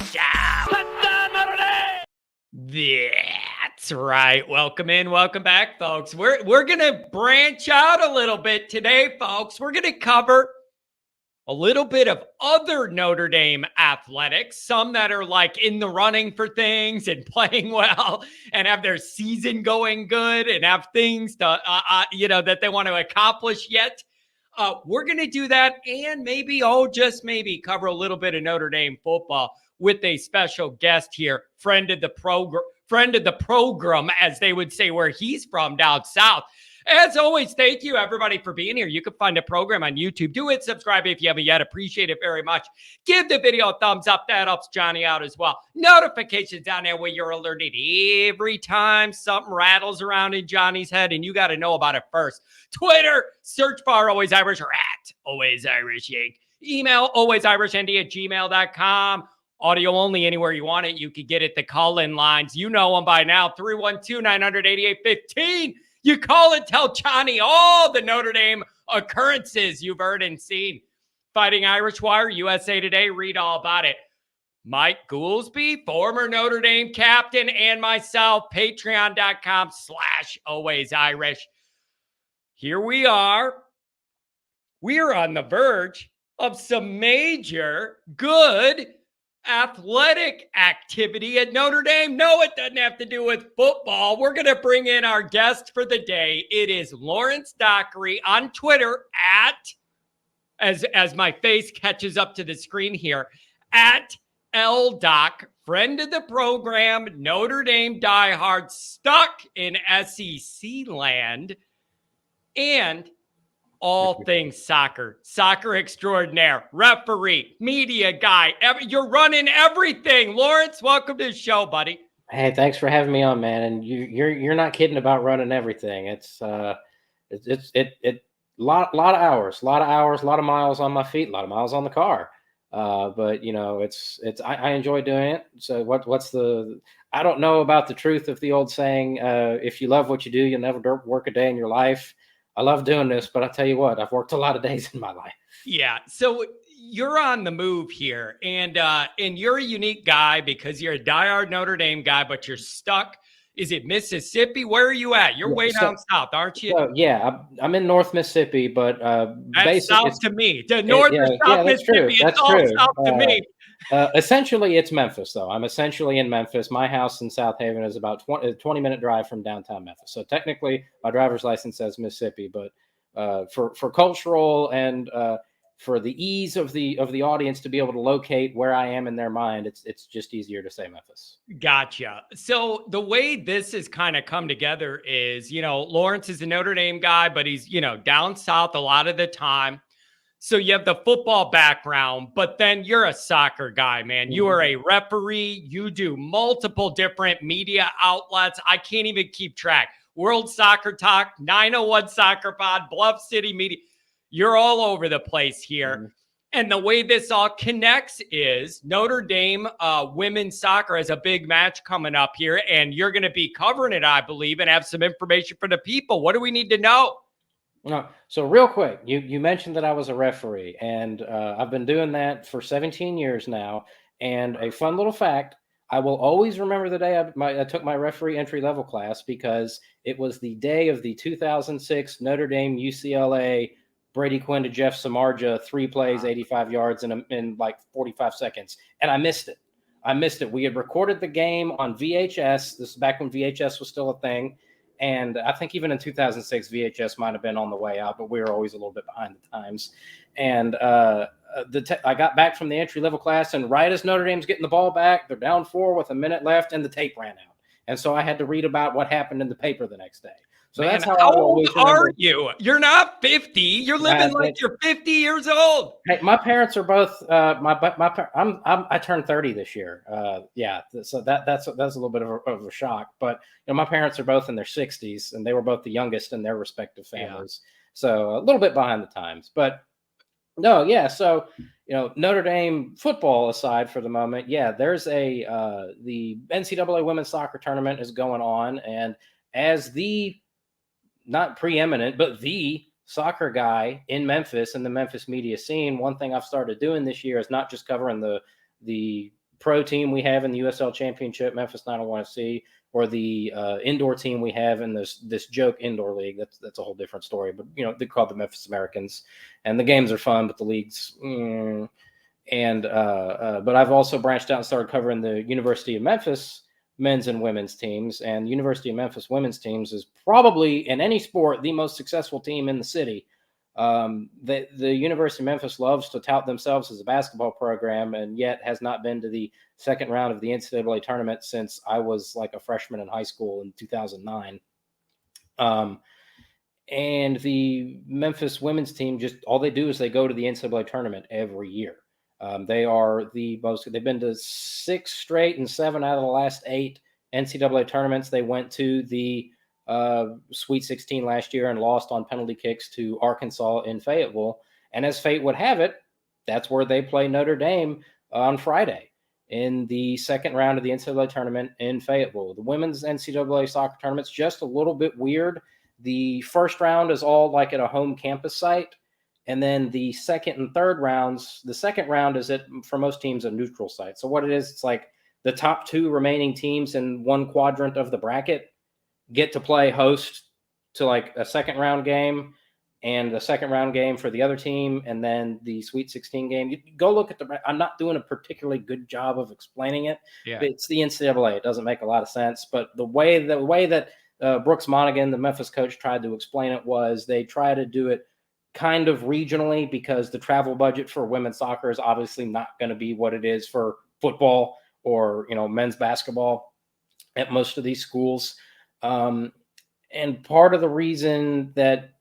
Touchdown! Touchdown, Notre Dame! That's right. Welcome in. Welcome back, folks. We're going to branch out a little bit today, folks. We're going to cover a little bit of other Notre Dame athletics, some that are like in the running for things and playing well and have their season going good and have things to, that they want to accomplish yet. We're going to do that and maybe, just maybe cover a little bit of Notre Dame football with a special guest here, friend of the program, as they would say where he's from down south. As always, thank you, everybody, for being here. You can find the program on YouTube. Do it. Subscribe if you haven't yet. Appreciate it very much. Give the video a thumbs up. That helps Johnny out as well. Notifications down there where you're alerted every time something rattles around in Johnny's head, and you got to know about it first. Twitter, search bar Always Irish or at Always Irish Yank. Email alwaysirishnd@gmail.com. Audio only anywhere you want it. You can get it. The call-in lines. You know them by now. 312-900-8815. You call and tell Johnny all the Notre Dame occurrences you've heard and seen. Fighting Irish Wire, USA Today, read all about it. Mike Goolsby, former Notre Dame captain, and myself, patreon.com/alwaysirish. Here we are. We are on the verge of some major good athletic activity at Notre Dame. No, it doesn't have to do with football. We're going to bring in our guest for the day. It is Lawrence Dockery on Twitter at, as my face catches up to the screen here, at LDoc, friend of the program, Notre Dame diehard, stuck in SEC land, and all things soccer extraordinaire, referee, media guy. You're running everything. Lawrence, welcome to the show, buddy. Hey, thanks for having me on, man. And you're not kidding about running everything. It's a lot of hours, a lot of miles on my feet, a lot of miles on the car. But you know, I enjoy doing it. So I don't know about the truth of the old saying, if you love what you do, you'll never work a day in your life. I love doing this, but I'll tell you what, I've worked a lot of days in my life. Yeah. So you're on the move here, and you're a unique guy because you're a diehard Notre Dame guy, but you're stuck. Is it Mississippi? Where are you at? You're way down south, aren't you? So, yeah, I'm in North Mississippi, but that's south to me. The North or South Mississippi, it's all south to me. Essentially, it's Memphis, though. I'm essentially in Memphis. My house in South Haven is about 20-minute drive from downtown Memphis. So technically, my driver's license says Mississippi, but for cultural and for the ease of the audience to be able to locate where I am in their mind, it's just easier to say Memphis. Gotcha. So the way this has kind of come together is, Lawrence is a Notre Dame guy, but he's, down south a lot of the time. So you have the football background, but then you're a soccer guy, man. You are a referee. You do multiple different media outlets. I can't even keep track. World Soccer Talk, 901 Soccer Pod, Bluff City Media. You're all over the place here. Mm-hmm. And the way this all connects is Notre Dame women's soccer has a big match coming up here, and you're going to be covering it, I believe, and have some information for the people. What do we need to know? So real quick, you mentioned that I was a referee, and I've been doing that for 17 years now. And a fun little fact, I will always remember the day I took my referee entry-level class, because it was the day of the 2006 Notre Dame UCLA Brady Quinn to Jeff Samardzija, 3 plays, 85 yards in like 45 seconds. And I missed it. We had recorded the game on VHS. This is back when VHS was still a thing. And I think even in 2006, VHS might have been on the way out, but we were always a little bit behind the times. And I got back from the entry-level class, and right as Notre Dame's getting the ball back, they're down 4 with a minute left, and the tape ran out. And so I had to read about what happened in the paper the next day. So man, that's how old are you? You're not 50. You're living like you're 50 years old. Hey, my parents are both. I turned 30 this year. So that's a little bit of a shock. But my parents are both in their 60s, and they were both the youngest in their respective families. Yeah. So a little bit behind the times. But no, yeah. So Notre Dame football aside for the moment, yeah, there's the NCAA women's soccer tournament is going on, and as the not preeminent, but the soccer guy in Memphis and the Memphis media scene, one thing I've started doing this year is not just covering the pro team we have in the USL Championship, Memphis 901 FC, or the indoor team we have in this joke indoor league. That's a whole different story. But they're called the Memphis Americans, and the games are fun, but the leagues. But I've also branched out and started covering the University of Memphis men's and women's teams. And University of Memphis women's teams is probably, in any sport, the most successful team in the city. The University of Memphis loves to tout themselves as a basketball program, and yet has not been to the second round of the NCAA tournament since I was like a freshman in high school in 2009. And the Memphis women's team, just all they do is they go to the NCAA tournament every year. They are the most. They've been to 6 straight and 7 out of the last 8 NCAA tournaments. They went to the Sweet 16 last year and lost on penalty kicks to Arkansas in Fayetteville. And as fate would have it, that's where they play Notre Dame on Friday in the second round of the NCAA tournament in Fayetteville. The women's NCAA soccer tournament's just a little bit weird. The first round is all like at a home campus site. And then the second and third rounds, the second round is for most teams, a neutral site. So what it is, it's like the top 2 remaining teams in one quadrant of the bracket get to play host to like a second round game, and the second round game for the other team, and then the Sweet 16 game. You go look at I'm not doing a particularly good job of explaining it. Yeah. It's the NCAA. It doesn't make a lot of sense. But the way that Brooks Monaghan, the Memphis coach, tried to explain it was they try to do it kind of regionally, because the travel budget for women's soccer is obviously not going to be what it is for football or men's basketball at most of these schools. And part of the reason that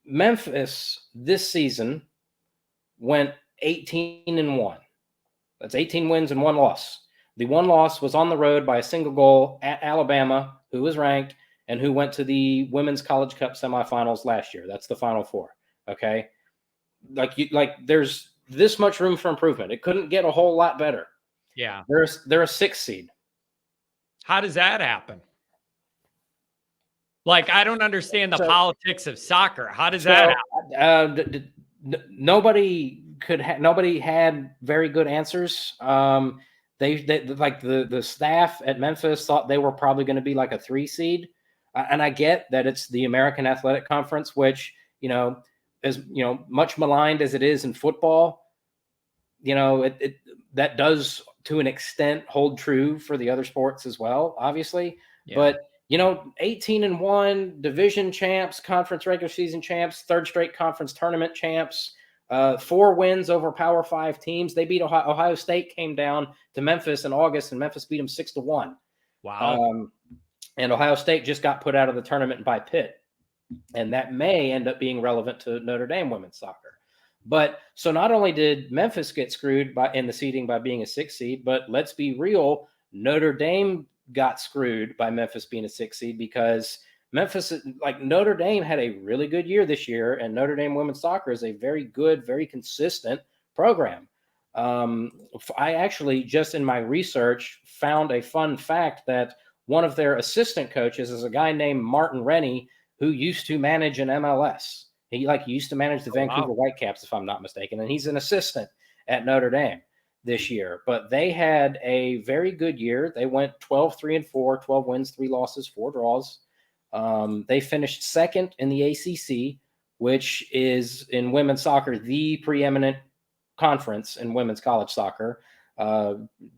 Memphis this season went 18-1. That's 18 wins and 1 loss. The 1 loss was on the road by a single goal at Alabama, who was ranked and who went to the Women's College Cup semifinals last year. That's the Final Four. Okay. There's this much room for improvement. It couldn't get a whole lot better. Yeah. They're a 6th seed. How does that happen? Like, I don't understand the politics of soccer. How does that happen? Nobody had very good answers. They like the staff at Memphis thought they were probably going to be like a 3 seed. And I get that it's the American Athletic Conference, which, is, much maligned as it is in football, that does to an extent hold true for the other sports as well, obviously. Yeah. But, 18-1 division champs, conference regular season champs, 3rd straight conference tournament champs, 4 wins over Power 5 teams. They beat Ohio State, came down to Memphis in August, and Memphis beat them 6-1. Wow. And Ohio State just got put out of the tournament by Pitt. And that may end up being relevant to Notre Dame women's soccer. But so not only did Memphis get screwed in the seeding by being a 6th seed, but let's be real, Notre Dame got screwed by Memphis being a 6th seed, because Notre Dame had a really good year this year, and Notre Dame women's soccer is a very good, very consistent program. I actually, just in my research, found a fun fact that one of their assistant coaches is a guy named Martin Rennie, who used to manage an MLS. He used to manage the Vancouver Whitecaps, if I'm not mistaken, and he's an assistant at Notre Dame this year. But they had a very good year. They went 12-3-4, 12 wins, 3 losses, 4 draws. They finished 2nd in the ACC, which is in women's soccer the preeminent conference in women's college soccer.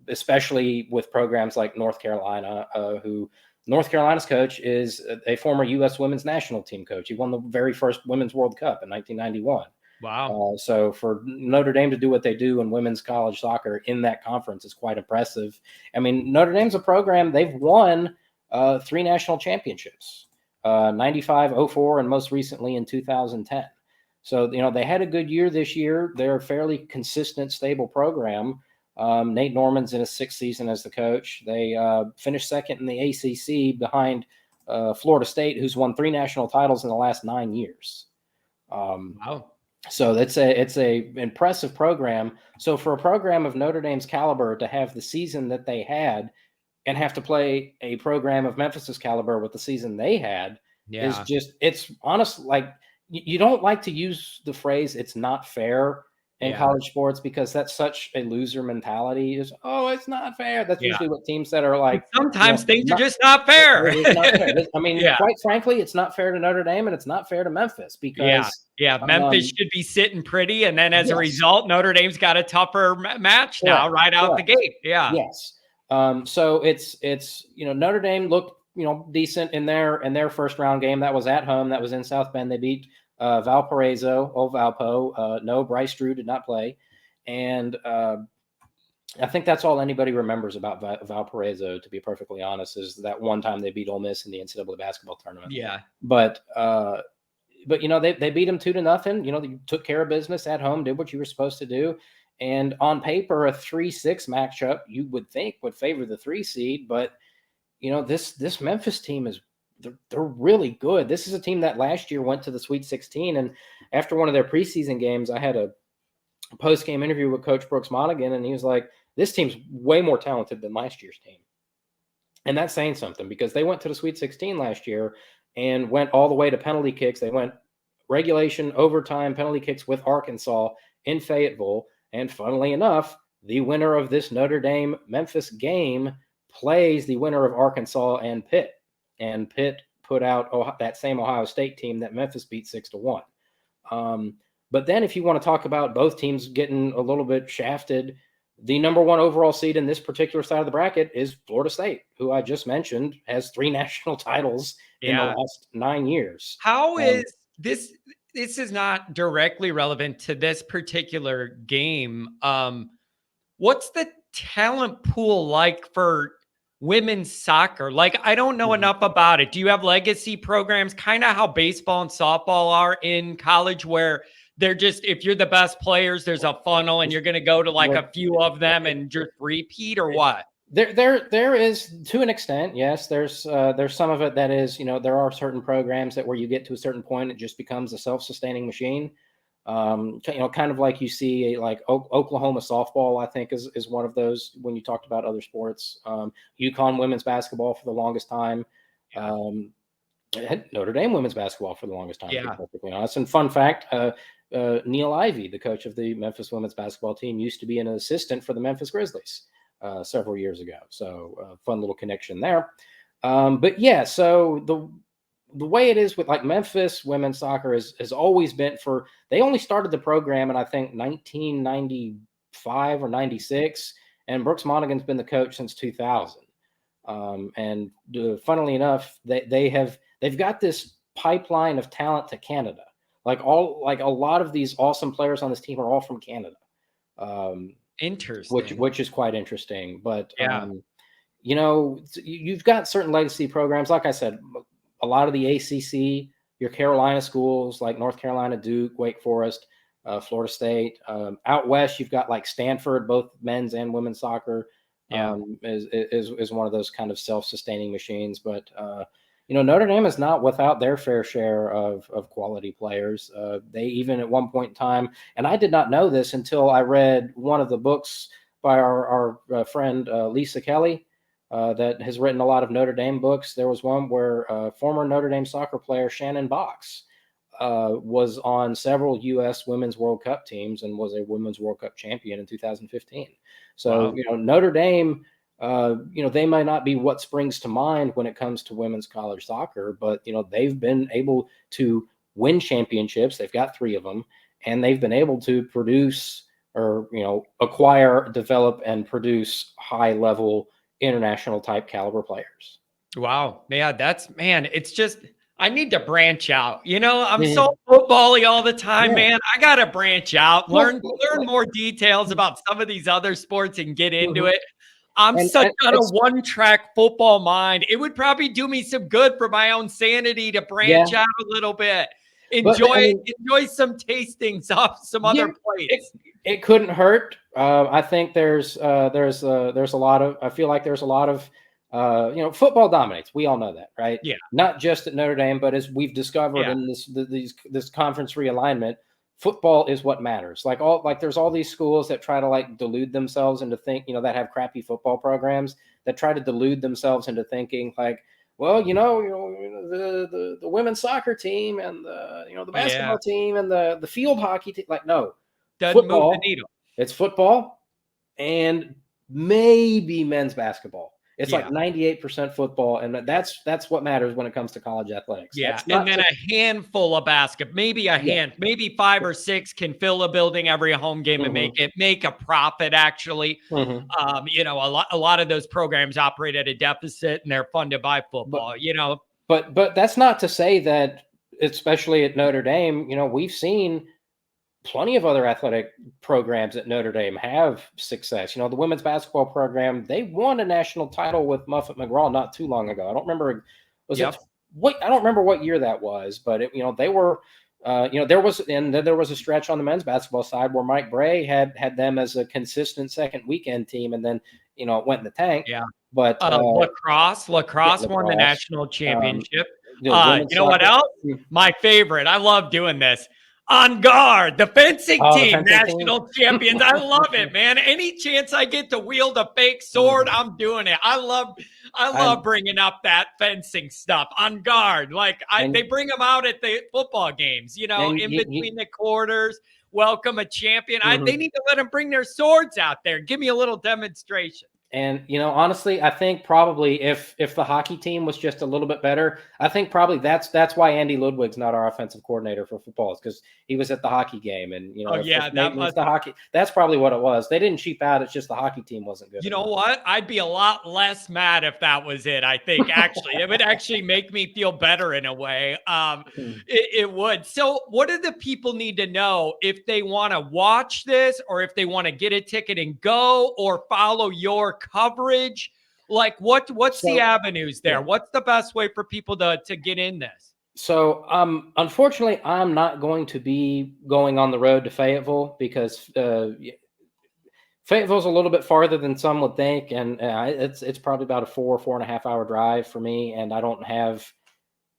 Especially with programs like North Carolina, who North Carolina's coach is a former U.S. women's national team coach. He won the very first Women's World Cup in 1991. Wow. So for Notre Dame to do what they do in women's college soccer in that conference is quite impressive. I mean, Notre Dame's a program, they've won 3 national championships, 95, 04, and most recently in 2010. So, they had a good year this year. They're a fairly consistent, stable program. Nate Norman's in his 6th season as the coach. They finished 2nd in the ACC behind Florida State, who's won 3 national titles in the last 9 years. Wow. So it's a impressive program. So for a program of Notre Dame's caliber to have the season that they had and have to play a program of Memphis's caliber with the season they had is just, it's honest. Like, you don't like to use the phrase, it's not fair. in college sports because that's such a loser mentality. Is it's not fair. That's usually what teams that are like. Sometimes things are just not fair. It's not fair. I mean, Yeah. quite frankly, it's not fair to Notre Dame and it's not fair to Memphis because Memphis should be sitting pretty, and then as a result, Notre Dame's got a tougher match now right out the gate. Yeah. Yes. So it's Notre Dame looked decent in their first round game. That was at home. That was in South Bend. They beat Valparaiso, old Valpo. No, Bryce Drew did not play, and I think that's all anybody remembers about Valparaiso, to be perfectly honest, is that one time they beat Ole Miss in the NCAA basketball tournament. Yeah. But they beat them 2-0. They took care of business at home, did what you were supposed to do. And on paper, a 3-6 matchup you would think would favor the 3 seed, but this Memphis team they're really good. This is a team that last year went to the Sweet 16, and after one of their preseason games, I had a post-game interview with Coach Brooks Monaghan, and he was like, "This team's way more talented than last year's team," and that's saying something because they went to the Sweet 16 last year and went all the way to penalty kicks. They went regulation, overtime, penalty kicks with Arkansas in Fayetteville. And funnily enough, the winner of this Notre Dame-Memphis game plays the winner of Arkansas and Pitt. And Pitt put out that same Ohio State team that Memphis beat 6-1. But then if you want to talk about both teams getting a little bit shafted, the number 1 overall seed in this particular side of the bracket is Florida State, who I just mentioned has 3 national titles in the last 9 years. How is this? This is not directly relevant to this particular game. What's the talent pool like for women's soccer? Like, I don't know enough about it. Do you have legacy programs, kind of how baseball and softball are in college, where they're just, if you're the best players, there's a funnel and you're going to go to like a few of them and just repeat, or what? There is, to an extent, yes. There's some of it that is, there are certain programs that where you get to a certain point, it just becomes a self-sustaining machine. Kind of like you see like Oklahoma softball, I think is one of those when you talked about other sports. UConn women's basketball for the longest time. Notre Dame women's basketball for the longest time, to be perfectly honest. And fun fact, Neil Ivey, the coach of the Memphis women's basketball team, used to be an assistant for the Memphis Grizzlies several years ago. So fun little connection there. But yeah, so the way it is with like Memphis women's soccer has always been they only started the program in I think 1995 or 96, and Brooks Monaghan's been the coach since 2000. And funnily enough, they've got this pipeline of talent to Canada. Like a lot of these awesome players on this team are all from Canada. Interesting. Which is quite interesting. But you've got certain legacy programs. Like I said, a lot of the ACC, your Carolina schools like North Carolina, Duke, Wake Forest, Florida State. Out west, you've got like Stanford, both men's and women's soccer. Is one of those kind of self-sustaining machines. But Notre Dame is not without their fair share of quality players. They even at one point in time, and I did not know this until I read one of the books by our friend Lisa Kelly that has written a lot of Notre Dame books. There was one where former Notre Dame soccer player Shannon Box was on several U.S. Women's World Cup teams and was a Women's World Cup champion in 2015. So, Notre Dame, they might not be what springs to mind when it comes to women's college soccer, but, they've been able to win championships. They've got 3 of them, and they've been able to produce or, acquire, develop, and produce high-level international type caliber players. Wow. Yeah, it's just, I need to branch out. I'm so football-y all the time, man. I got to branch out, learn more details about some of these other sports and get into it. I'm such on a one-track football mind. It would probably do me some good for my own sanity to branch out a little bit. Enjoy some tastings off some other plates. It couldn't hurt. I think there's a lot of, I feel like there's a lot of, football dominates. We all know that, right? Yeah. Not just at Notre Dame, but as we've discovered in this conference realignment, football is what matters. There's all these schools that try to delude themselves into that have crappy football programs that try to delude themselves into thinking well, the women's soccer team and the basketball team and the field hockey team. No, Doesn't move the Football. needle. It's football and maybe men's basketball. It's like 98% football, and that's what matters when it comes to college athletics. Yeah, That's and not then a handful of basket, maybe maybe 5 or 6 can fill a building every home game and make a profit. Actually, you know, a lot of those programs operate at a deficit, and they're funded by football. You know, but that's not to say that, especially at Notre Dame, you know, we've seen plenty of other athletic programs at Notre Dame have success. You know, the women's basketball program, they won a national title with Muffet McGraw not too long ago. I don't remember, I don't remember what year that was, but you know, they were, you know, there was a stretch on the men's basketball side where Mike Bray had them as a consistent second weekend team, and then, you know, it went in the tank. Yeah. But lacrosse won the national championship. You know what else? My favorite. I love doing this. On guard, the fencing team, national champions. I love it, man. Any chance I get to wield a fake sword, I'm doing it. I love bringing up that fencing stuff. On guard, like they bring them out at the football games. You know, in between the quarters. Welcome a champion. They need to let them bring their swords out there. Give me a little demonstration. And, you know, honestly, I think probably if the hockey team was just a little bit better, I think probably that's why Andy Ludwig's not our offensive coordinator for football, is because he was at the hockey game. And, you know, the hockey. That's probably what it was. They didn't cheap out. It's just the hockey team wasn't good. You know what? I'd be a lot less mad if that was it. I think actually it would actually make me feel better in a way. It would. So what do the people need to know if they want to watch this, or if they want to get a ticket and go, or follow your coverage? Like what's the avenues there? What's the best way for people to get in this? So unfortunately, I'm not going to be going on the road to Fayetteville, because Fayetteville's a little bit farther than some would think, and it's probably about a 4.5 hour drive for me, and I don't have,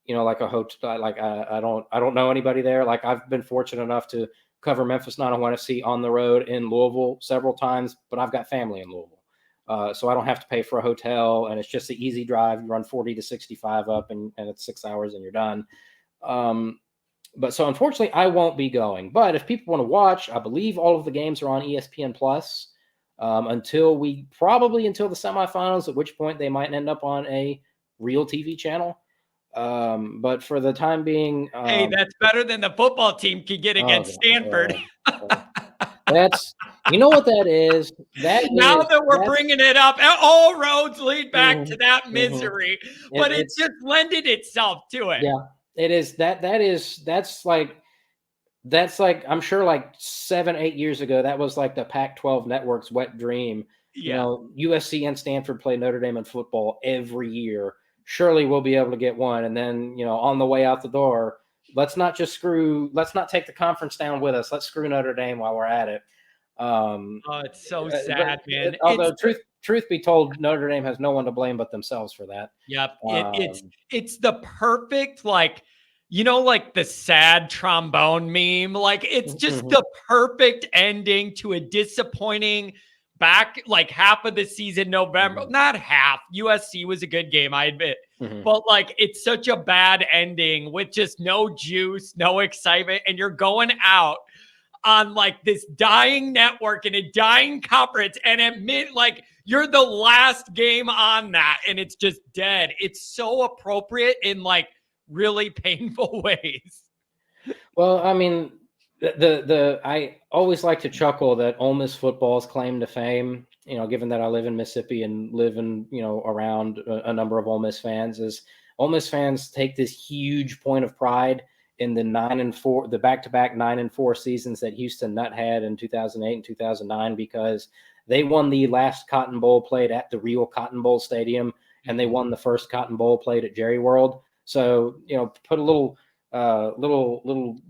you know, like a hotel. Like I don't know anybody there. Like, I've been fortunate enough to cover Memphis 901 FC on the road in Louisville several times, but I've got family in Louisville. So I don't have to pay for a hotel, and it's just an easy drive. You run 40 to 65 up, and it's 6 hours and you're done. But so unfortunately, I won't be going. But if people want to watch, I believe all of the games are on ESPN Plus until the semifinals, at which point they might end up on a real TV channel. But for the time being, hey, that's better than the football team could get against Stanford. That's, you know what that is? Now that we're bringing it up, all roads lead back to that misery, but it's just lended itself to it. Yeah, it is. That's like, I'm sure like 7-8 years ago, that was like the Pac-12 network's wet dream. You know, USC and Stanford play Notre Dame in football every year. Surely we'll be able to get one. And then, you know, on the way out the door, let's not take the conference down with us. Let's screw Notre Dame while we're at it. It's so sad, man. Although truth be told, Notre Dame has no one to blame but themselves for that. Yep. It's the perfect, like, you know, like the sad trombone meme. Like, it's just the perfect ending to a disappointing back, like, half of the season, November, not half. USC was a good game, I admit. But like, it's such a bad ending with just no juice, no excitement. And you're going out on like this dying network in a dying conference, and admit like you're the last game on that, and it's just dead. It's so appropriate in like really painful ways. Well, I mean, I always like to chuckle that Ole Miss football's claim to fame, you know, given that I live in Mississippi and live in, you know, around a number of Ole Miss fans, is Ole Miss fans take this huge point of pride in the back-to-back 9-4 seasons that Houston Nutt had in 2008 and 2009, because they won the last Cotton Bowl played at the real Cotton Bowl Stadium, and they won the first Cotton Bowl played at Jerry World. So, you know, put a little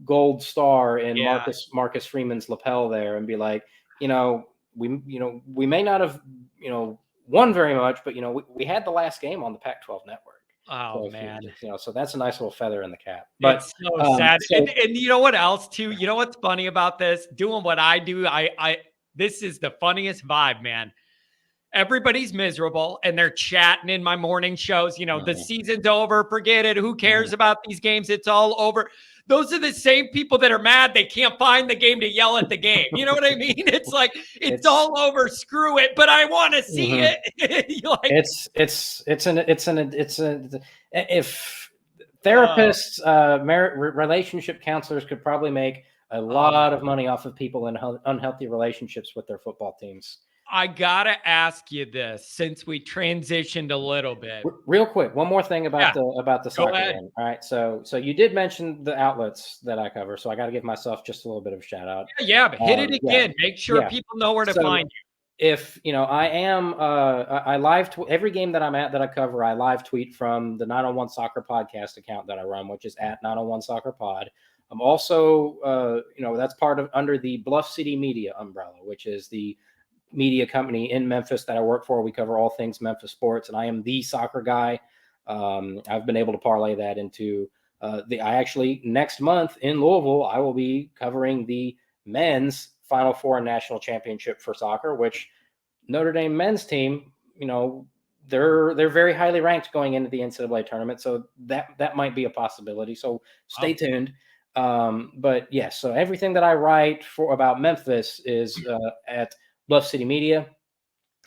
gold star in Marcus Freeman's lapel there, and be like, you know, we may not have, you know, won very much, but, you know, we had the last game on the Pac-12 network. Oh, so, man. You know, so that's a nice little feather in the cap. But it's so sad. And you know what else too? You know what's funny about this? Doing what I do, this is the funniest vibe, man. everybody's miserable and they're chatting in my morning shows. The season's over. Forget it. Who cares about these games? It's all over. Those are the same people that are mad they can't find the game to yell at the game. You know what I mean? It's like it's all over. Screw it. But I want to see it. If therapists, relationship counselors could probably make a lot of money off of people in unhealthy relationships with their football teams. I gotta ask you this, since we transitioned a little bit. Real quick, one more thing about the soccer game. All right, so you did mention the outlets that I cover, so I got to give myself just a little bit of a shout out. Yeah, but hit it again. Make sure people know where to find you. If I am, I live every game that I'm at that I cover. I live tweet from the 901 Soccer podcast account that I run, which is at 901 Soccer Pod. I'm also, that's part of under the Bluff City Media umbrella, which is the media company in Memphis that I work for. We cover all things Memphis sports, and I am the soccer guy. I've been able to parlay that into I actually next month in Louisville, I will be covering the men's Final Four national championship for soccer, which Notre Dame men's team, they're very highly ranked going into the NCAA tournament. So that might be a possibility. So stay tuned. But yes, so everything that I write about Memphis is at Bluff City Media.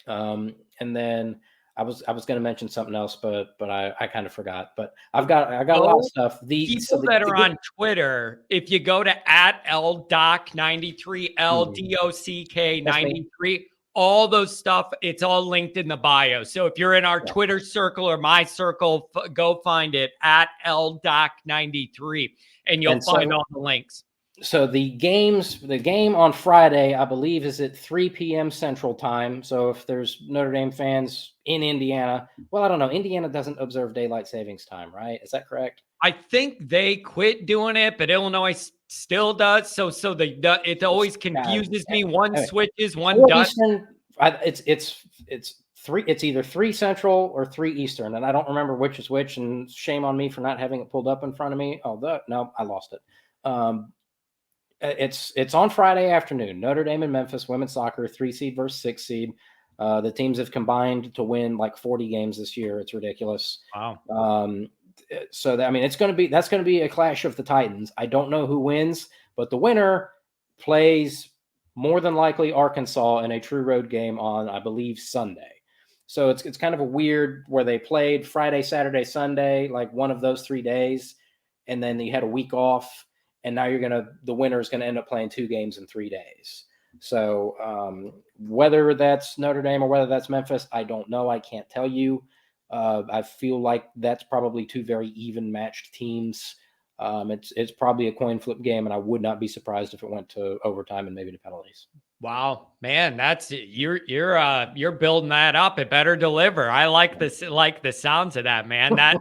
And then I was going to mention something else, but I kind of forgot. But I got a lot of stuff. People that are on Twitter, if you go to @LDoc93, LDOCK93, all those stuff, it's all linked in the bio. So if you're in our Twitter circle or my circle, go find it at LDoc93, and you'll find all the links. So the game on Friday, I believe, is at 3 p.m. Central Time. So if there's Notre Dame fans in Indiana, well, I don't know. Indiana doesn't observe daylight savings time, right? Is that correct? I think they quit doing it, but Illinois still does. So it always confuses me. One switches, one doesn't. It's three. It's either 3 Central or 3 Eastern, and I don't remember which is which. And shame on me for not having it pulled up in front of me. No, I lost it. It's on Friday afternoon. Notre Dame and Memphis women's soccer, 3 seed versus 6 seed. The teams have combined to win like 40 games this year. It's ridiculous. Wow. So that's going to be a clash of the Titans. I don't know who wins, but the winner plays more than likely Arkansas in a true road game on, I believe, Sunday. So it's kind of a weird where they played Friday, Saturday, Sunday, like one of those 3 days, and then you had a week off. And now the winner is going to end up playing 2 games in 3 days. So whether that's Notre Dame or whether that's Memphis, I don't know. I can't tell you. I feel like that's probably 2 very even matched teams. It's probably a coin flip game, and I would not be surprised if it went to overtime and maybe to penalties. Wow, man, that's you're building that up. It better deliver. I like this, like the sounds of that, man. That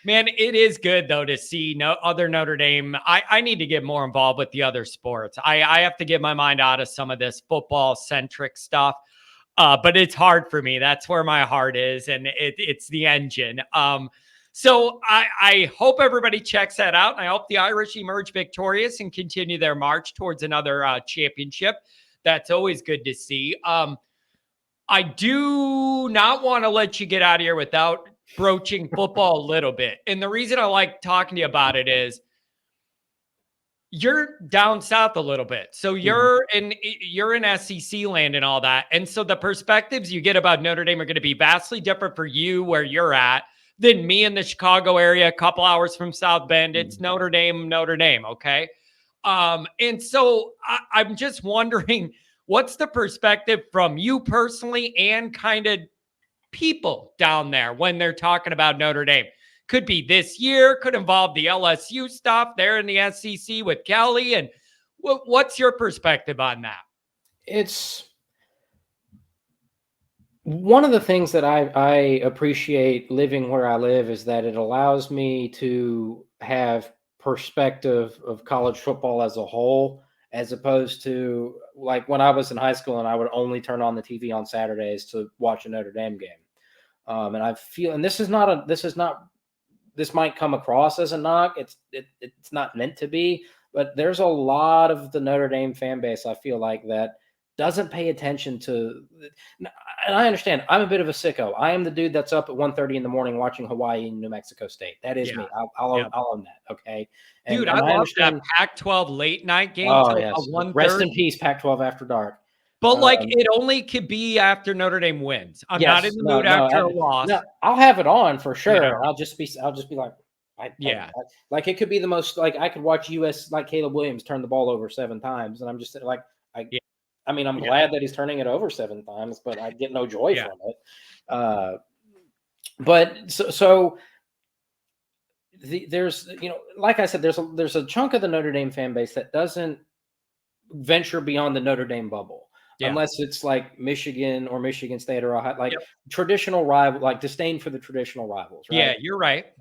man, it is good though to see other Notre Dame. I need to get more involved with the other sports. I have to get my mind out of some of this football centric stuff. But it's hard for me. That's where my heart is, and it's the engine. So I hope everybody checks that out. And I hope the Irish emerge victorious and continue their march towards another championship. That's always good to see. I do not want to let you get out of here without broaching football a little bit. And the reason I like talking to you about it is you're down south a little bit. So you're in SEC land and all that. And so the perspectives you get about Notre Dame are going to be vastly different for you where you're at than me in the Chicago area, a couple hours from South Bend. It's Notre Dame. Okay. And so I'm just wondering, what's the perspective from you personally and kind of people down there when they're talking about Notre Dame? Could be this year, could involve the LSU stuff there in the SEC with Kelly. And what's your perspective on that? It's one of the things that I appreciate living where I live is that it allows me to have perspective of college football as a whole, as opposed to like when I was in high school and I would only turn on the TV on Saturdays to watch a Notre Dame game. And I feel, and this might come across as a knock. It's not meant to be, but there's a lot of the Notre Dame fan base, I feel like, that doesn't pay attention to. and I understand. I'm a bit of a sicko. I am the dude that's up at 1:30 in the morning watching Hawaii and New Mexico State. That is Yeah. me. I'll own that. Okay. Dude, And I I love that understand. Pac-12 late night game Oh till yes. about Rest in 1:30. peace, Pac-12 after dark. But like it only could be after Notre Dame wins. I'm not in Yes. the No, mood no, after a loss. no. I'll have it on for You sure. know? I'll just be like, Yeah. like it could be the most, like I could watch US, like Caleb Williams turn the ball over 7 times. And I'm just like, Yeah. I mean, I'm Yeah. glad that he's turning it over 7 times, but I get no joy Yeah. from it. But so there's, like I said, there's a chunk of the Notre Dame fan base that doesn't venture beyond the Notre Dame bubble. Yeah. Unless it's like Michigan or Michigan State or like Yep. traditional rival, like disdain for the traditional rivals, right? Yeah, you're right.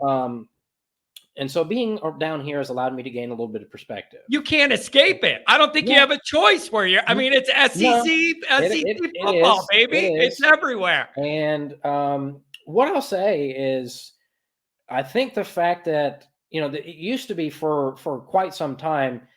And so being down here has allowed me to gain a little bit of perspective. You can't escape it. I don't think you have a choice where you're. I mean, it's No, SEC football, baby. It's everywhere. And what I'll say is, I think the fact that it used to be for quite some time,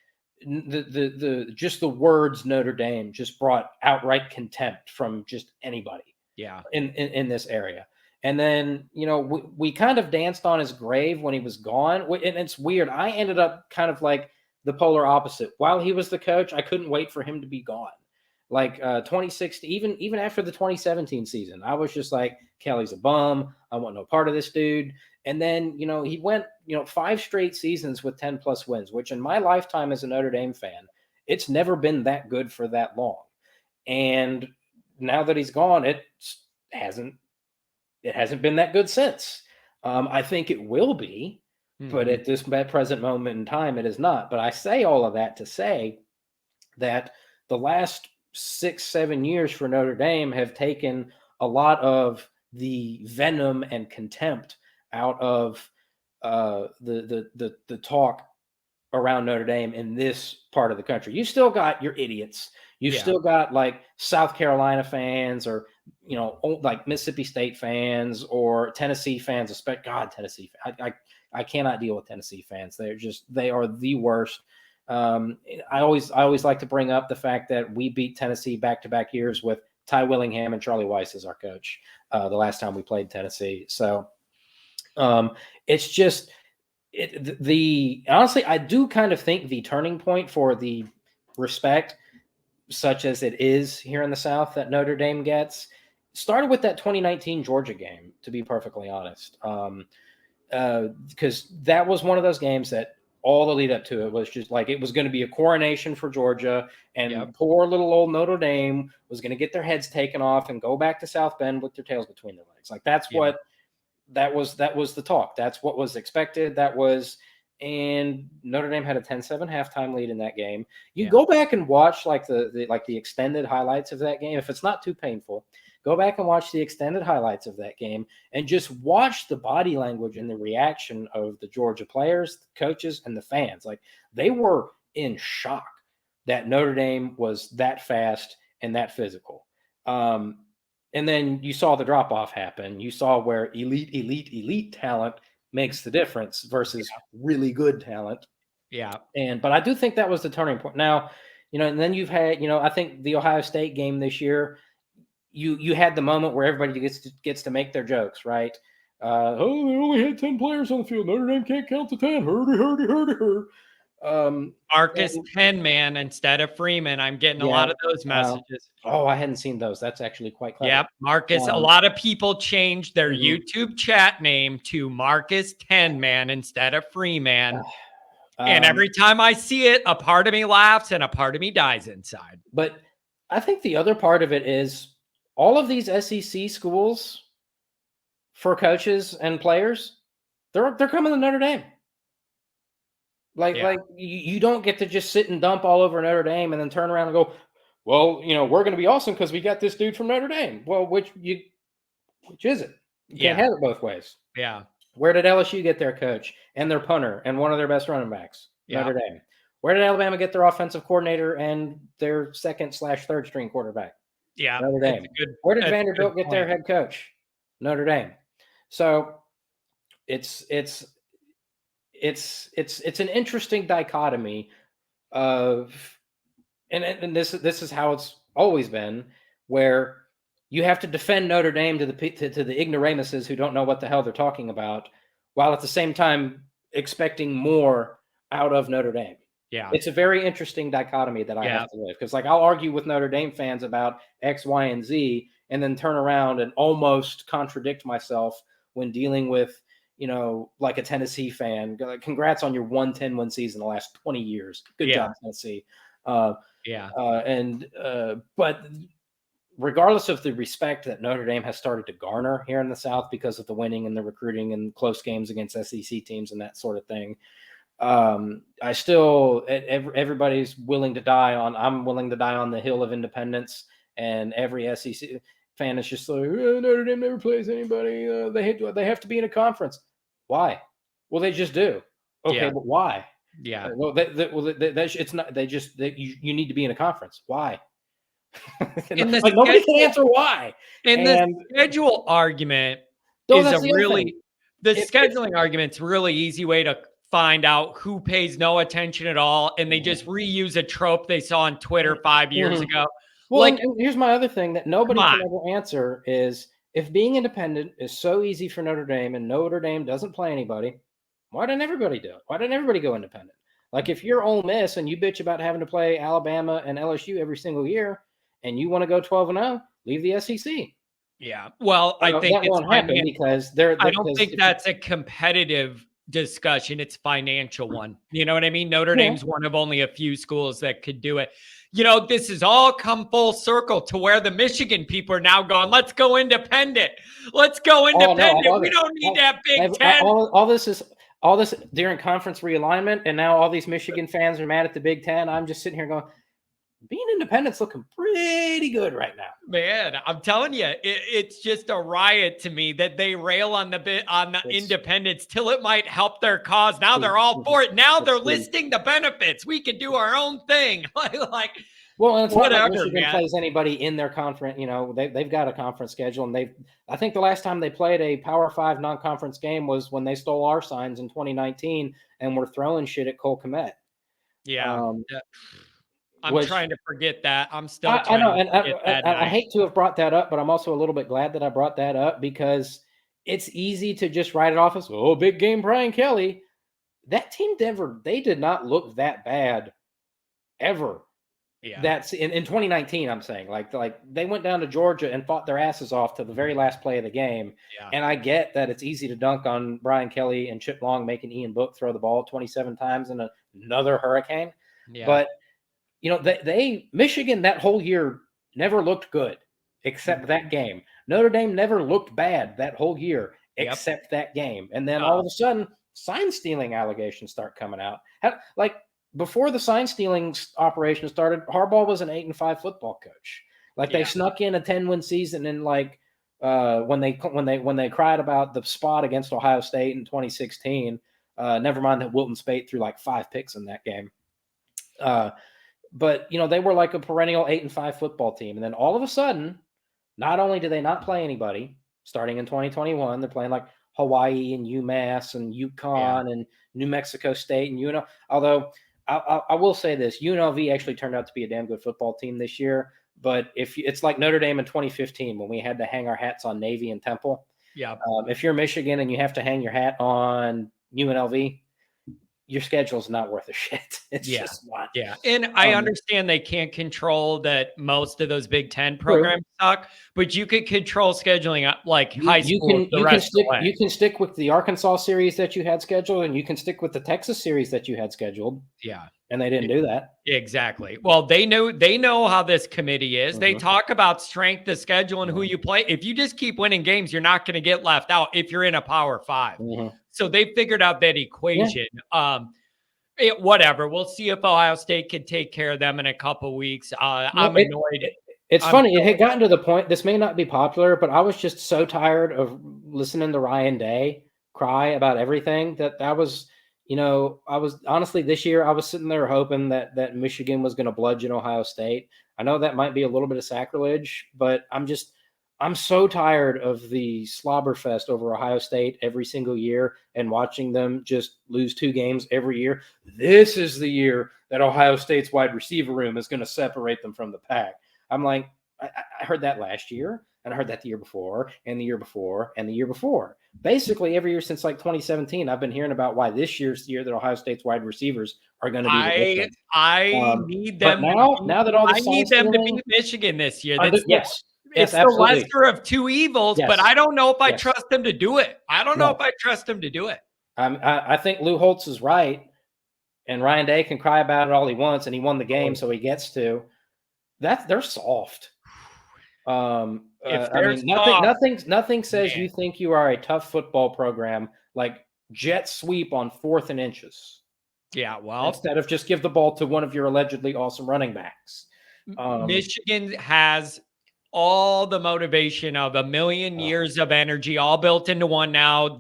the just the words Notre Dame just brought outright contempt from just anybody. Yeah. In this area. And then, we kind of danced on his grave when he was gone. And it's weird. I ended up kind of like the polar opposite. While he was the coach, I couldn't wait for him to be gone. Like 2016, even after the 2017 season, I was just like, Kelly's a bum. I want no part of this dude. And then, he went, 5 straight seasons with 10 plus wins, which in my lifetime as a Notre Dame fan, it's never been that good for that long. And now that he's gone, it hasn't been that good since. I think it will be, but at this present moment in time, it is not. But I say all of that to say that the last 6-7 years for Notre Dame have taken a lot of the venom and contempt out of the talk around Notre Dame in this part of the country. You still got your idiots. You've still got like South Carolina fans, or like Mississippi State fans or Tennessee fans. God, Tennessee. I cannot deal with Tennessee fans. They are the worst. I always like to bring up the fact that we beat Tennessee back-to-back years with Ty Willingham and Charlie Weiss as our coach. The last time we played Tennessee, so it's just. Honestly, I do kind of think the turning point for the respect, such as it is here in the South, that Notre Dame gets, started with that 2019 Georgia game, to be perfectly honest. Because that was one of those games that all the lead up to it was just like it was going to be a coronation for Georgia, and poor little old Notre Dame was going to get their heads taken off and go back to South Bend with their tails between their legs. Like that's what that was the talk. That's what was expected. And Notre Dame had a 10-7 halftime lead in that game. You go back and watch like the extended highlights of that game. If it's not too painful, go back and watch the extended highlights of that game and just watch the body language and the reaction of the Georgia players, the coaches, and the fans. Like they were in shock that Notre Dame was that fast and that physical. And then you saw the drop-off happen. You saw where elite talent makes the difference versus really good talent. Yeah. But I do think that was the turning point. Now, and then you've had, I think the Ohio State game this year, you had the moment where everybody gets to make their jokes, right? They only had 10 players on the field. Notre Dame can't count to 10. Hurdy. Marcus 10 man instead of Freeman. I'm getting a lot of those messages. I hadn't seen those. That's actually quite clever. Yep. Marcus, a lot of people changed their YouTube chat name to Marcus 10 man instead of Freeman. And every time I see it, a part of me laughs and a part of me dies inside. But I think the other part of it is all of these SEC schools for coaches and players, they're coming to Notre Dame. Like you don't get to just sit and dump all over Notre Dame and then turn around and go, well, we're going to be awesome because we got this dude from Notre Dame. Well, which is it? You can't have it both ways. Yeah. Where did LSU get their coach and their punter and one of their best running backs? Notre Dame. Where did Alabama get their offensive coordinator and their second/third string quarterback? Yeah. Notre Dame. Where did Vanderbilt get their head coach? Notre Dame. So it's an interesting dichotomy of, and this is how it's always been, where you have to defend Notre Dame to the ignoramuses who don't know what the hell they're talking about, while at the same time expecting more out of Notre Dame. Yeah. It's a very interesting dichotomy that I Yeah. have to live, because like I'll argue with Notre Dame fans about X, Y, and Z, and then turn around and almost contradict myself when dealing with, you know, like a Tennessee fan. Congrats on your 1-10-1 season the last 20 years. Good Yeah. job, Tennessee. But regardless of the respect that Notre Dame has started to garner here in the South because of the winning and the recruiting and close games against SEC teams and that sort of thing, I still, everybody's willing to die on, I'm willing to die on the hill of independence, and every SEC fan is just like, oh, Notre Dame never plays anybody. They have to be in a conference. Why? Well, they just do. Okay, but why? Yeah. It's not. You need to be in a conference. Why? And like nobody can answer why. And the schedule argument is a really scheduling argument's a really easy way to find out who pays no attention at all, and they just reuse a trope they saw on Twitter 5 years ago. Well, like, and here's my other thing that nobody can ever answer is, if being independent is so easy for Notre Dame and Notre Dame doesn't play anybody, why didn't everybody do it? Why didn't everybody go independent? Like, if you're Ole Miss and you bitch about having to play Alabama and LSU every single year, and you want to go 12-0, leave the SEC. Yeah. Well, I think that won't happen because I don't think that's a competitive discussion. It's financial one. You know what I mean? Notre Dame's one of only a few schools that could do it. You know, this has all come full circle to where the Michigan people are now going, let's go independent. Let's go independent. We don't need that Big Ten. All this during conference realignment, and now all these Michigan fans are mad at the Big Ten. I'm just sitting here going, being independent's looking pretty good right now. Man, I'm telling you, it's just a riot to me that they rail on the independence till it might help their cause. Now they're all for it. Now they're listing the benefits. We can do our own thing. Well, and it's not like Michigan plays anybody in their conference. You know, they've got a conference schedule, and I think the last time they played a Power 5 non-conference game was when they stole our signs in 2019 and were throwing shit at Cole Kmet. Yeah. I'm trying to forget that. I'm still trying to forget that. I hate to have brought that up, but I'm also a little bit glad that I brought that up, because it's easy to just write it off as, oh, big game Brian Kelly. That team, Denver, they did not look that bad ever. Yeah. That's in 2019, I'm saying. Like they went down to Georgia and fought their asses off to the very last play of the game. Yeah. And I get that it's easy to dunk on Brian Kelly and Chip Long making Ian Book throw the ball 27 times in another hurricane. Yeah. But you know, Michigan that whole year never looked good except that game. Notre Dame never looked bad that whole year except that game. And then all of a sudden, sign stealing allegations start coming out. Like, before the sign stealing operation started, Harbaugh was an 8-5 football coach. Like, they snuck in a 10-win season, and like when they cried about the spot against Ohio State in 2016. Never mind that Wilton Speight threw like 5 picks in that game. But, you know, they were like a perennial 8-5 football team. And then all of a sudden, not only do they not play anybody starting in 2021, they're playing like Hawaii and UMass and UConn and New Mexico State and although I will say this, UNLV actually turned out to be a damn good football team this year. But it's like Notre Dame in 2015 when we had to hang our hats on Navy and Temple. Yeah. If you're Michigan and you have to hang your hat on UNLV, your schedule is not worth a shit. It's just not. Yeah. And I understand they can't control that most of those Big Ten programs suck, but you could control scheduling like high school. You can stick with the Arkansas series that you had scheduled, and you can stick with the Texas series that you had scheduled. Yeah. And they didn't do that. Exactly. Well, they know how this committee is. They talk about strength of schedule and who you play. If you just keep winning games, you're not going to get left out if you're in a Power 5. So they figured out that equation. Whatever. We'll see if Ohio State can take care of them in a couple weeks. I'm annoyed. It's funny. It had gotten to the point, this may not be popular, but I was just so tired of listening to Ryan Day cry about everything that I was honestly, this year I was sitting there hoping that Michigan was going to bludgeon Ohio State. I know that might be a little bit of sacrilege, but I'm so tired of the slobber fest over Ohio State every single year and watching them just lose 2 games every year. This is the year that Ohio State's wide receiver room is going to separate them from the pack. I'm like, I heard that last year. And I heard that the year before, and the year before, and the year before. Basically, every year since like 2017, I've been hearing about why this year's the year that Ohio State's wide receivers are going to be the difference. I need But them. now that all the I need signs them to seeming, beat Michigan this year. yes, It's the absolutely. lesser of two evils, Yes. but I don't know if I Yes. trust them to do it. I don't know No. if I trust them to do it. I think Lou Holtz is right, and Ryan Day can cry about it all he wants, and he won the game, so he gets to. They're soft. I mean, nothing says you think you are a tough football program like jet sweep on 4th and inches. Yeah, well, instead of just give the ball to one of your allegedly awesome running backs. Michigan has all the motivation of a million years of energy all built into one now.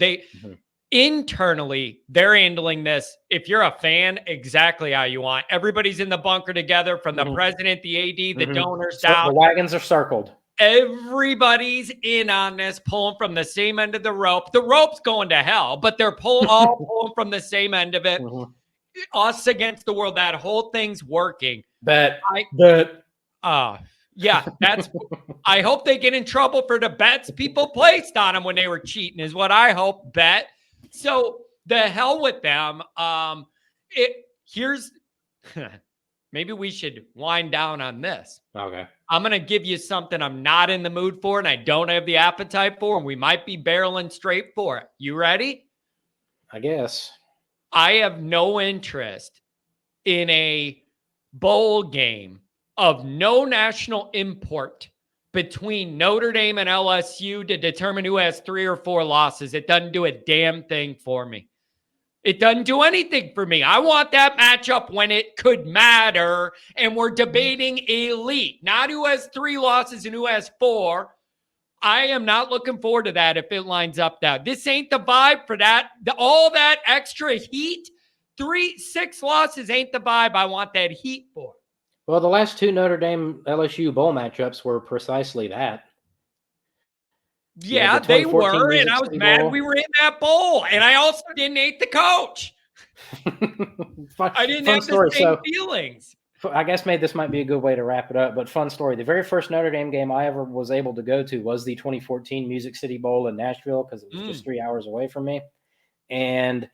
Internally, they're handling this. If you're a fan, exactly how you want. Everybody's in the bunker together, from the president, the AD, the donors down. The wagons are circled. Everybody's in on this, pulling from the same end of the rope. The rope's going to hell, but they're all pulling from the same end of it. Us against the world. That whole thing's working. Yeah, that's. I hope they get in trouble for the bets people placed on them when they were cheating, is what I hope. Bet. So the hell with them. Here's maybe we should wind down on this. Okay. I'm going to give you something I'm not in the mood for and I don't have the appetite for, and we might be barreling straight for it. You ready? I guess. I have no interest in a bowl game of no national import between Notre Dame and LSU to determine who has 3 or 4 losses. It doesn't do a damn thing for me. It doesn't do anything for me. I want that matchup when it could matter, and we're debating elite, not who has 3 losses and who has 4. I am not looking forward to that if it lines up that. This ain't the vibe for that. All that extra heat, 6 losses ain't the vibe I want that heat for. Well, the last 2 Notre Dame LSU bowl matchups were precisely that. Yeah, they were, and I was mad we were in that bowl, and I also didn't hate the coach. I didn't have the same feelings. I guess maybe this might be a good way to wrap it up, but fun story. The very first Notre Dame game I ever was able to go to was the 2014 Music City Bowl in Nashville, because it was just 3 hours away from me. And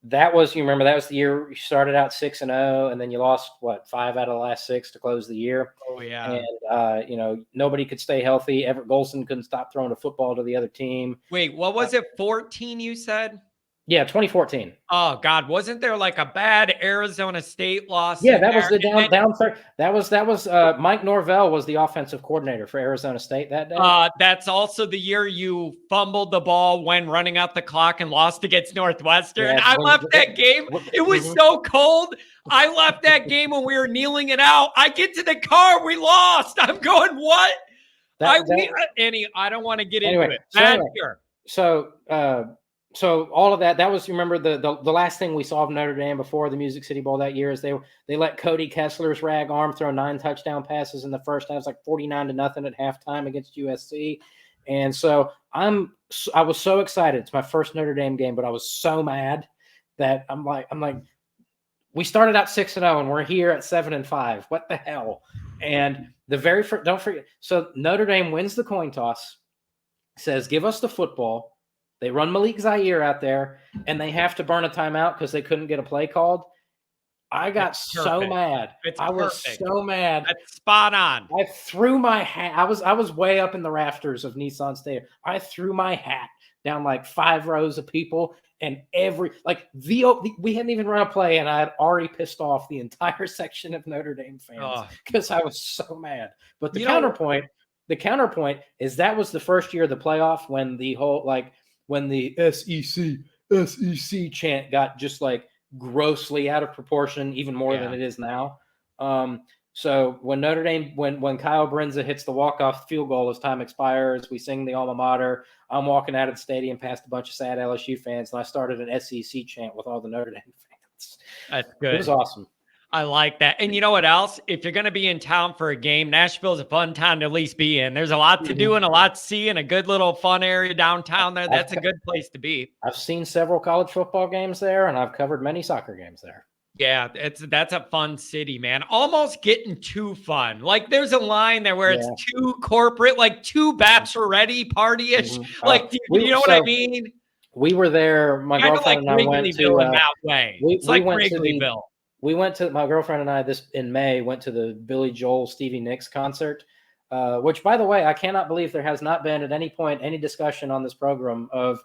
that was, you remember, that was the year you started out 6-0, and then you lost 5 out of the last 6 to close the year. Oh yeah. And nobody could stay healthy. Everett Golson couldn't stop throwing a football to the other team. Wait, what was it? 14 you said? Yeah, 2014. Oh God, wasn't there like a bad Arizona State loss? Yeah, that was the down third. That was Mike Norvell was the offensive coordinator for Arizona State that day. That's also the year you fumbled the ball when running out the clock and lost against Northwestern. Yeah, I left that game. It was so cold. I left that game when we were kneeling it out. I get to the car, we lost. I'm going, what? I don't want to get into it. So all of that was, you remember the last thing we saw of Notre Dame before the Music City Bowl that year is they let Cody Kessler's rag arm throw 9 touchdown passes in the first half. It was like 49-0 at halftime against USC. And so I was so excited. It's my first Notre Dame game, but I was so mad that I'm like, we started out 6-0 and we're here at 7-5. What the hell? And the very first, don't forget. So Notre Dame wins the coin toss, says, give us the football. They run Malik Zaire out there, and they have to burn a timeout because they couldn't get a play called. I got so mad. I was so mad. That's spot on. I threw my hat. I was way up in the rafters of Nissan Stadium. I threw my hat down like 5 rows of people, and we hadn't even run a play, and I had already pissed off the entire section of Notre Dame fans because I was so mad. But the counterpoint is that was the first year of the playoff when the whole when the SEC chant got just grossly out of proportion, even more than it is now. So when Notre Dame, when Kyle Brinza hits the walk-off field goal as time expires, we sing the alma mater. I'm walking out of the stadium past a bunch of sad LSU fans, and I started an SEC chant with all the Notre Dame fans. That's good. It was awesome. I like that. And you know what else? If you're going to be in town for a game, Nashville is a fun town to at least be in. There's a lot to do and a lot to see, and a good little fun area downtown there. That's a good place to be. I've seen several college football games there, and I've covered many soccer games there. Yeah, that's a fun city, man. Almost getting too fun. Like there's a line there where it's Yeah. too corporate, like too bachelorette party-ish. Like, you know what I mean? We were there. My Kind of like girlfriend and I went Wrigleyville in to. that way. It's We like went to Wrigleyville. my girlfriend and I this in May went to the Billy Joel Stevie Nicks concert, which, by the way, I cannot believe there has not been at any point any discussion on this program of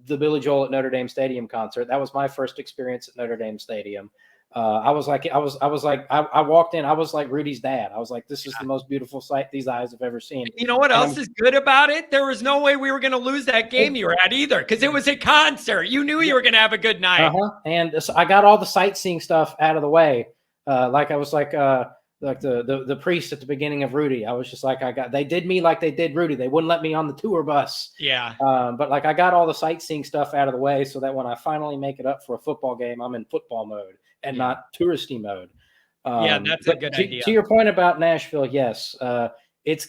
the Billy Joel at Notre Dame Stadium concert. That was my first experience at Notre Dame Stadium. I walked in. I was like Rudy's dad. I was like, this is the most beautiful sight these eyes have ever seen. You know what else is good about it? There was no way we were going to lose that game you were at either, because it was a concert. You knew you were going to have a good night. And so I got all the sightseeing stuff out of the way. Like I was like the priest at the beginning of Rudy. I was just like, they did me like they did Rudy. They wouldn't let me on the tour bus. Yeah. But like I got all the sightseeing stuff out of the way so that when I finally make it up for a football game, I'm in football mode and not touristy mode. Yeah, that's a good idea. To your point about Nashville, yes, it's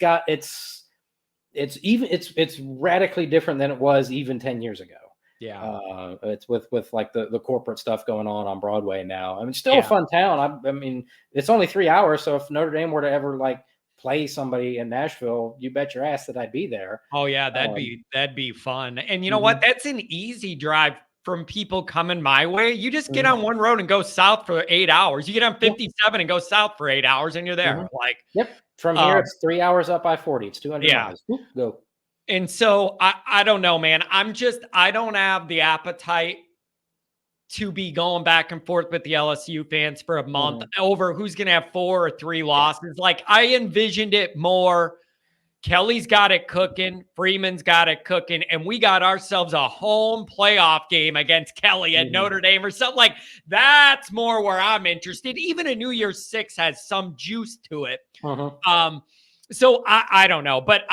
radically different than it was even 10 years ago. Yeah. It's with like the corporate stuff going on Broadway now. I mean, still a fun town. I mean, it's only 3 hours. So if Notre Dame were to ever like play somebody in Nashville, you bet your ass that I'd be there. Oh yeah. That'd be fun. And you know what? That's an easy drive from people coming my way. You just get on one road and go south for 8 hours. You get on 57 and go south for 8 hours and you're there. Like, from here, it's 3 hours up I-40. It's 200 miles. Whoop, go. And so I don't know, man. I don't have the appetite to be going back and forth with the LSU fans for a month over who's going to have 4 or 3 losses. Like I envisioned it more. Kelly's got it cooking. Freeman's got it cooking. And we got ourselves a home playoff game against Kelly at Notre Dame or something. Like that's more where I'm interested. Even a New Year's 6 has some juice to it. So I don't know. But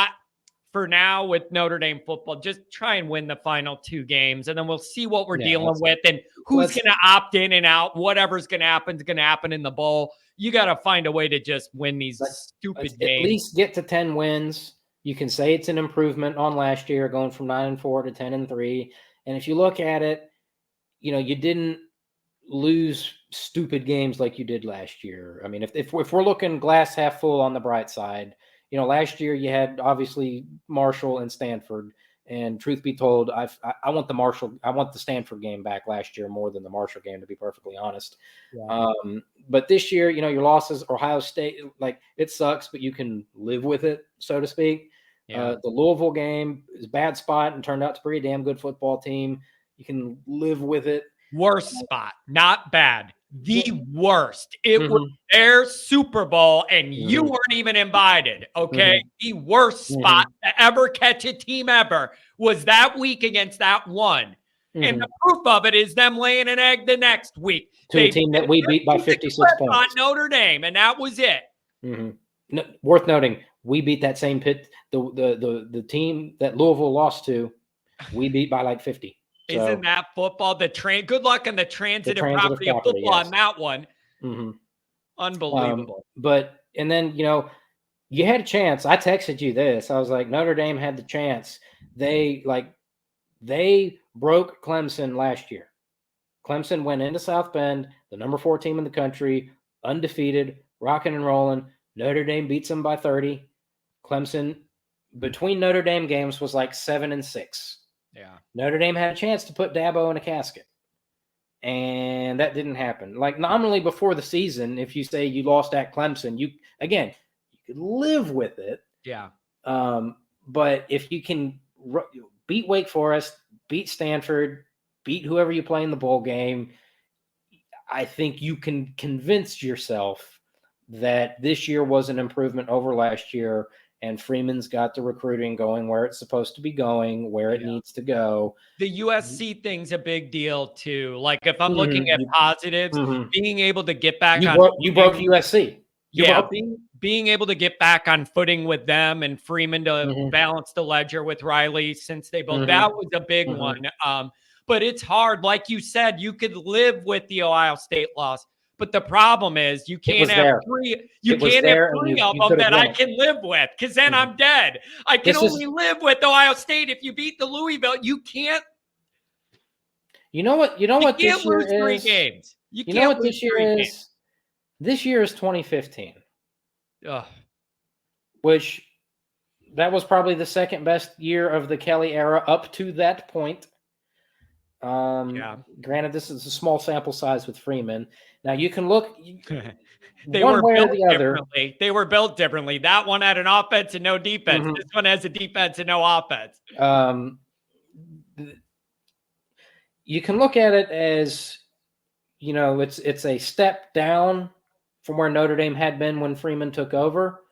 for now with Notre Dame football, just try and win the final 2 games. And then we'll see what we're dealing with and who's going to opt in and out. Whatever's going to happen is going to happen in the bowl. You got to find a way to just win these stupid games. At least get to 10 wins. You can say it's an improvement on last year, going from 9-4 to 10-3. And if you look at it, you know, you didn't lose stupid games like you did last year. I mean, if we're looking glass half full on the bright side, you know, last year you had obviously Marshall and Stanford. And truth be told, I want the Stanford game back last year more than the Marshall game, to be perfectly honest. Yeah. But this year, you know, your losses, Ohio State, like it sucks, but you can live with it, so to speak. Yeah. The Louisville game is a bad spot and turned out to be a damn good football team. You can live with it. Worst spot, not bad. The worst. It was their Super Bowl, and you weren't even invited. Okay, the worst spot to ever catch a team ever was that week against that one, and the proof of it is them laying an egg the next week to a team that we beat by 56 points on Notre Dame, and that was it. No, worth noting, we beat that same pit. The team that Louisville lost to, we beat by like 50. So, isn't that football? Good luck on the transitive property of football on that one. Unbelievable. And then, you know, you had a chance. I texted you this. I was like, Notre Dame had the chance. They broke Clemson last year. Clemson went into South Bend, the number 4 team in the country, undefeated, rocking and rolling. Notre Dame beats them by 30. Clemson, between Notre Dame games, was like 7-6. Yeah. Notre Dame had a chance to put Dabo in a casket, and that didn't happen. Like nominally before the season, if you say you lost at Clemson, you could live with it. Yeah. But if you can beat Wake Forest, beat Stanford, beat whoever you play in the bowl game, I think you can convince yourself that this year was an improvement over last year. And Freeman's got the recruiting going where it's supposed to be going, where it needs to go. The USC thing's a big deal too. Like if I'm looking at positives, being able to get back you broke USC. Being able to get back on footing with them and Freeman to balance the ledger with Riley, since they both that was a big one. But it's hard. Like you said, you could live with the Ohio State loss. But the problem is you can't have 3. You can't have 3 of them that I can live with, because then I'm dead. I can only live with Ohio State if you beat the Louisville. You can't. You know what? You can't lose 3 games. You You know can't what win this year 3 games. is? This year is 2015, Ugh. which that was probably the second best year of the Kelly era up to that point. Granted, this is a small sample size with Freeman. Now you can look They one were way or built the other. differently. They were built differently. That one had an offense and no defense. Mhm. This one has a defense and no offense. You can look at it as, it's a step down from where Notre Dame had been when Freeman took over.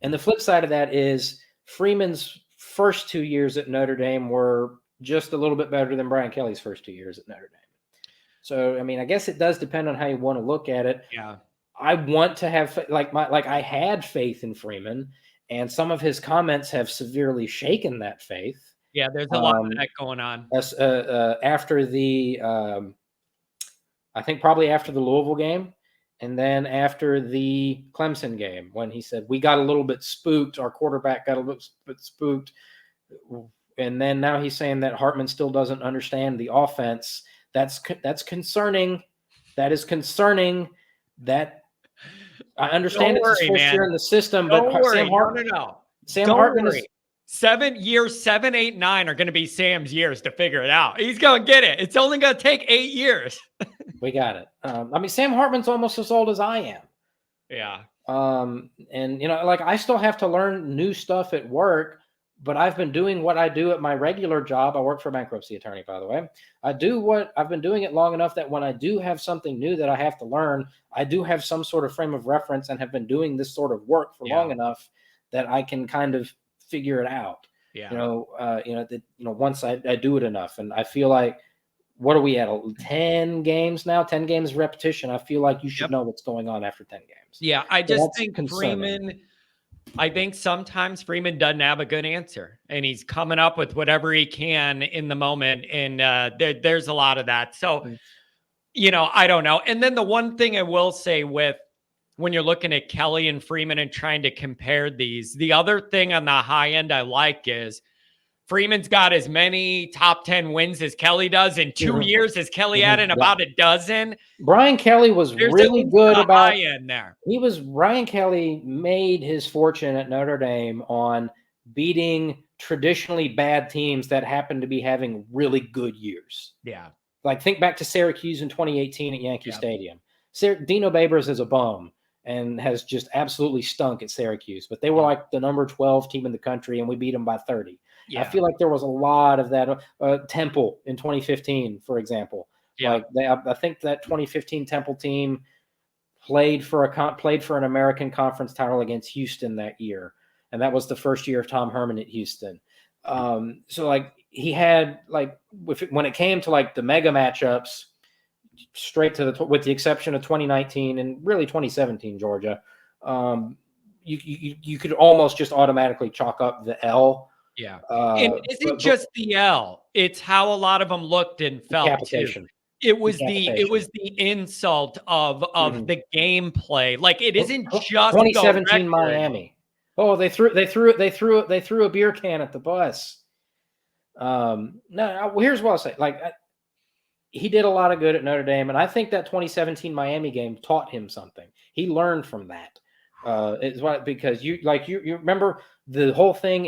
And the flip side of that is Freeman's first 2 years at Notre Dame were just a little bit better than Brian Kelly's first 2 years at Notre Dame. So, I mean, I guess it does depend on how you want to look at it. Yeah. I want to have I had faith in Freeman, and some of his comments have severely shaken that faith. Yeah, there's a lot of that going on. After the, I think probably after the Louisville game, and then after the Clemson game, when he said, we got a little bit spooked, our quarterback got a little bit spooked. And then now he's saying that Hartman still doesn't understand the offense. That's concerning. That is concerning. That I understand it's his first year in the system, but Sam Hartman, Sam Hartman is 7 years, 7, 8, 9 are going to be Sam's years to figure it out. He's going to get it. It's only going to take 8 years. We got it. I mean, Sam Hartman's almost as old as I am. Yeah. And I still have to learn new stuff at work, but I've been doing what I do at my regular job. I work for a bankruptcy attorney, by the way. I've been doing it long enough that when I do have something new that I have to learn, I do have some sort of frame of reference and have been doing this sort of work for long enough that I can kind of figure it out. Yeah. Once I do it enough, and I feel like, what are we at? 10 games now? 10 games repetition. I feel like you should know what's going on after 10 games. Yeah, I just think concerning. Freeman. I think sometimes Freeman doesn't have a good answer, and he's coming up with whatever he can in the moment. And there's a lot of that. So, I don't know. And then the one thing I will say with when you're looking at Kelly and Freeman and trying to compare these, the other thing on the high end I like is Freeman's got as many top 10 wins as Kelly does in 2 years as Kelly had in about a dozen. Brian Kelly was really good about high end there. Brian Kelly made his fortune at Notre Dame on beating traditionally bad teams that happen to be having really good years. Yeah. Like, think back to Syracuse in 2018 at Yankee Stadium. Dino Babers is a bum and has just absolutely stunk at Syracuse, but they were like the number 12 team in the country, and we beat them by 30. Yeah. I feel like there was a lot of that. Temple in 2015, for example. Yeah. I think that 2015 Temple team played for an American Conference title against Houston that year, and that was the first year of Tom Herman at Houston. So he had when it came to the mega matchups, straight to with the exception of 2019 and really 2017 Georgia, you could almost just automatically chalk up the L. Yeah. And it isn't just the L. It's how a lot of them looked and felt too. It was the insult of the gameplay. Like, it isn't just 2017 Miami. Oh, they threw a beer can at the bus. No, here's what I'll say. He did a lot of good at Notre Dame, and I think that 2017 Miami game taught him something. He learned from that. Because you remember the whole thing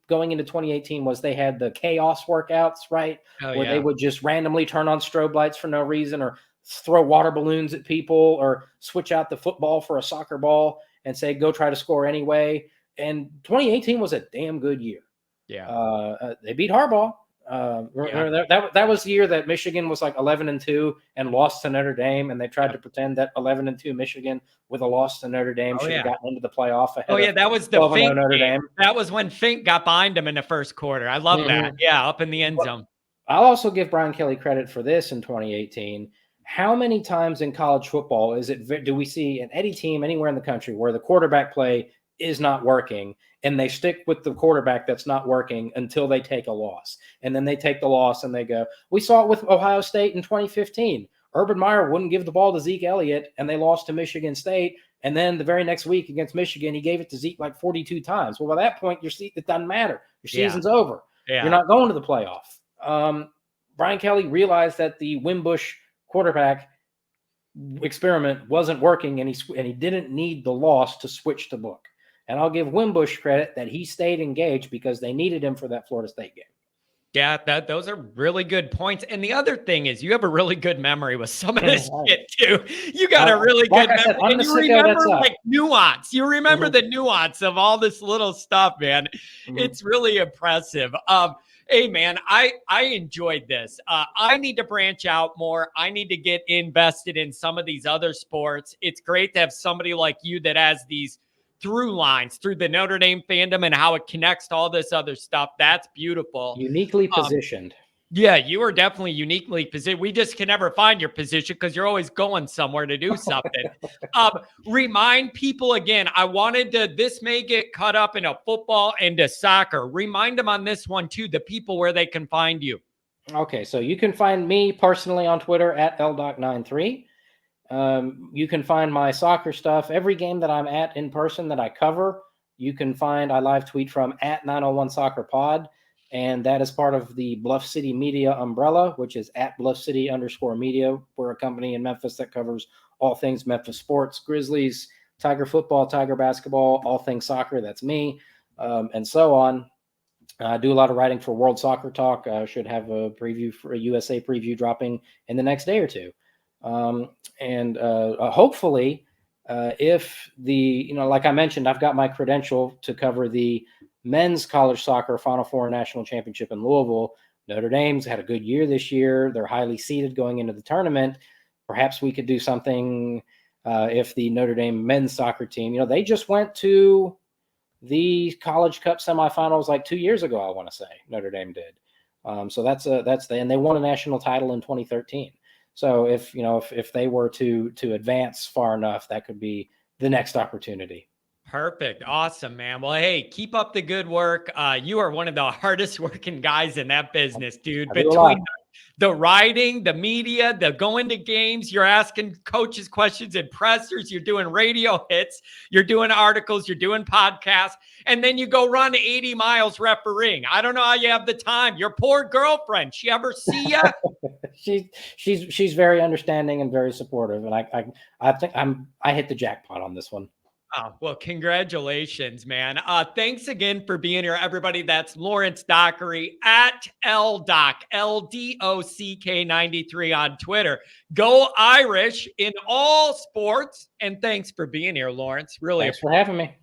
going into 2018 was they had the chaos workouts, right? They would just randomly turn on strobe lights for no reason, or throw water balloons at people, or switch out the football for a soccer ball and say, go try to score anyway. And 2018 was a damn good year. Yeah. They beat Harbaugh. That was the year that Michigan was 11-2 and lost to Notre Dame, and they tried to pretend that 11-2 Michigan with a loss to Notre Dame should have gotten into the playoff ahead. That was the Fink Notre Dame. That was when Fink got behind him in the first quarter. I love that. Yeah, up in the end zone. I'll also give Brian Kelly credit for this in 2018. How many times in college football do we see an Eddie team anywhere in the country where the quarterback play is not working, and they stick with the quarterback that's not working until they take a loss? And then they take the loss and they go, we saw it with Ohio State in 2015. Urban Meyer wouldn't give the ball to Zeke Elliott, and they lost to Michigan State. And then the very next week against Michigan, he gave it to Zeke 42 times. Well, by that point, it doesn't matter. Your season's over. Yeah. You're not going to the playoff. Brian Kelly realized that the Wimbush quarterback experiment wasn't working, and he didn't need the loss to switch to book. And I'll give Wimbush credit that he stayed engaged because they needed him for that Florida State game. Yeah, those are really good points. And the other thing is, you have a really good memory with some of this shit too. You got a really good memory. And you remember like nuance. You remember the nuance of all this little stuff, man. It's really impressive. Hey, man, I enjoyed this. I need to branch out more. I need to get invested in some of these other sports. It's great to have somebody like you that has these through lines through the Notre Dame fandom and how it connects to all this other stuff. That's beautiful. Uniquely positioned. Yeah, you are definitely uniquely positioned. We just can never find your position because you're always going somewhere to do something. Remind people again, this may get cut up into football and to soccer. Remind them on this one too, the people where they can find you. Okay, so you can find me personally on Twitter at LDoc93. You can find my soccer stuff. Every game that I'm at in person that I cover, you can find, I live tweet from at 901 Soccer Pod. And that is part of the Bluff City Media umbrella, which is at Bluff City _media. We're a company in Memphis that covers all things Memphis sports, Grizzlies, Tiger football, Tiger basketball, all things soccer. That's me, and so on. I do a lot of writing for World Soccer Talk. I should have a preview for a USA preview dropping in the next day or two. Hopefully, if like I mentioned, I've got my credential to cover the men's college soccer Final Four national championship in Louisville. Notre Dame's had a good year this year. They're highly seeded going into the tournament. Perhaps we could do something if the Notre Dame men's soccer team, they just went to the College Cup semifinals like 2 years ago, I want to say Notre Dame did. So and they won a national title in 2013. So if they were to advance far enough, that could be the next opportunity. Perfect. Awesome, man. Well, hey, keep up the good work. You are one of the hardest working guys in that business, dude. Between the writing, the media, the going to games, you're asking coaches questions and pressers, you're doing radio hits, you're doing articles, you're doing podcasts, and then you go run 80 miles refereeing. I don't know how you have the time. Your poor girlfriend, she ever see you? She's very understanding and very supportive, and I think I hit the jackpot on this one. Oh, well, congratulations, man. Thanks again for being here, everybody. That's Lawrence Dockery at LDoc, LDOCK 93 on Twitter. Go Irish in all sports. And thanks for being here, Lawrence. Thanks for having me.